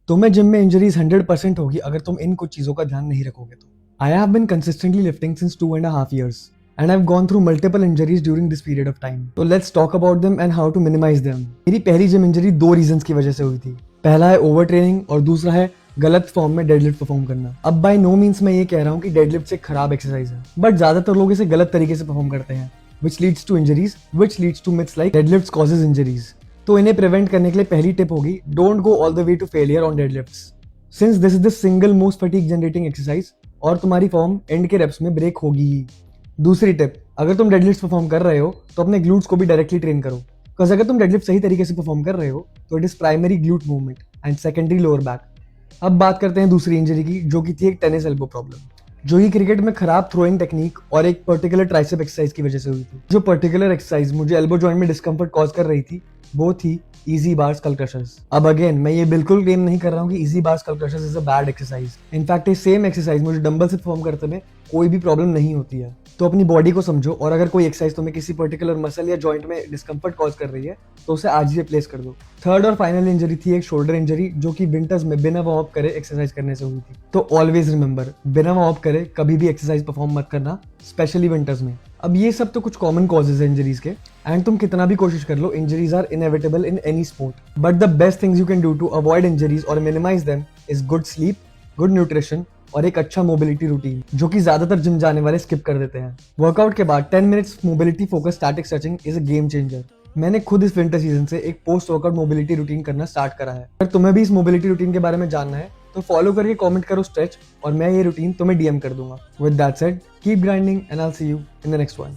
तुम्हें जिम में इंजरीज 100% होगी अगर तुम इन कुछ चीजों का ध्यान नहीं रखोगे तो। I have been consistently lifting since 2.5 years and I've gone through multiple injuries during this period of time. So let's talk about them and how to minimize them. मेरी पहली जिम इंजरी दो रीजंस की वजह से हुई थी। पहला है ओवर ट्रेनिंग और दूसरा है गलत फॉर्म में डेडलिफ्ट परफॉर्म करना। अब बाय नो मीन्स मैं ये कह रहा हूँ कि डेडलिफ्ट एक खराब एक्सरसाइज है, बट ज्यादातर लोग इसे गलत तरीके से परफॉर्म करते हैं, which leads to injuries, which leads to myths like deadlifts causes injuries. तो इन्हें प्रिवेंट करने के लिए पहली टिप होगी, don't go all the way to failure on deadlifts, since this is the single most fatigue generating exercise और तुम्हारी form end के रेप्स में ब्रेक होगी ही। दूसरी टिप, अगर तुम डेडलिफ्ट परफॉर्म कर रहे हो तो अपने ग्लूट्स को भी डायरेक्टली ट्रेन करो, बिकॉज अगर तुम डेडलिफ्ट सही तरीके से परफॉर्म कर रहे हो तो it is primary glute movement and secondary lower back. अब बात करते हैं दूसरी इंजरी की, जो कि थी एक टेनिस एल्बो प्रॉब्लम, जो कि क्रिकेट में खराब थ्रोइंग टेक्निक और एक पर्टिकुलर ट्राइसेप एक्सरसाइज की वजह से हुई थी। जो पर्टिकुलर एक्सरसाइज मुझे एल्बो जॉइंट में डिस्कम्फर्ट कॉज कर रही थी वो थी इजी बार स्कल क्रशर्स। अब अगेन मैं ये बिल्कुल क्लेम नहीं कर रहा हूँ कि EZ bar skull crushers is a bad exercise. In fact ये सेम एक्सरसाइज मुझे डंबल से परफॉर्म करते में कोई भी प्रॉब्लम नहीं होती है। तो अपनी बॉडी को समझो और अगर कोई एक्सरसाइज तुम्हें किसी पर्टिकुलर मसल या जॉइंट में डिस्कम्फर्ट कॉज कर रही है तो उसे आज ही रिप्लेस कर दो। थर्ड और फाइनल इंजरी थी एक शोल्डर इंजरी, जो कि विंटर्स में बिना वार्म अप करे एक्सरसाइज करने से हुई थी। तो ऑलवेज रिमेंबर, बिना वार्म अप करे कभी भी एक्सरसाइज परफॉर्म मत करना, स्पेशली विंटर्स में। अब ये सब तो कुछ कॉमन कॉजेज है इंजरीज के, एंड तुम कितना भी कोशिश कर लो, injuries are inevitable in any sport, but the best things you can do to avoid injuries और minimise them is good sleep, good nutrition और एक अच्छा मोबिलिटी रूटीन, जो कि ज्यादातर जिम जाने वाले स्किप कर देते हैं। वर्कआउट के बाद 10 minutes mobility focus static stretching is a game changer. मैंने खुद इस विंटर सीजन से एक पोस्ट वर्कआउट मोबिलिटी रूटीन करना स्टार्ट करा है। अगर तुम्हें भी इस मोबिलिटी रूटीन के बारे में जानना है तो फॉलो करके कमेंट करो स्ट्रेच, और मैं ये रूटीन तुम्हें डीएम कर दूंगा। With that said, keep grinding and I will see you in the next one.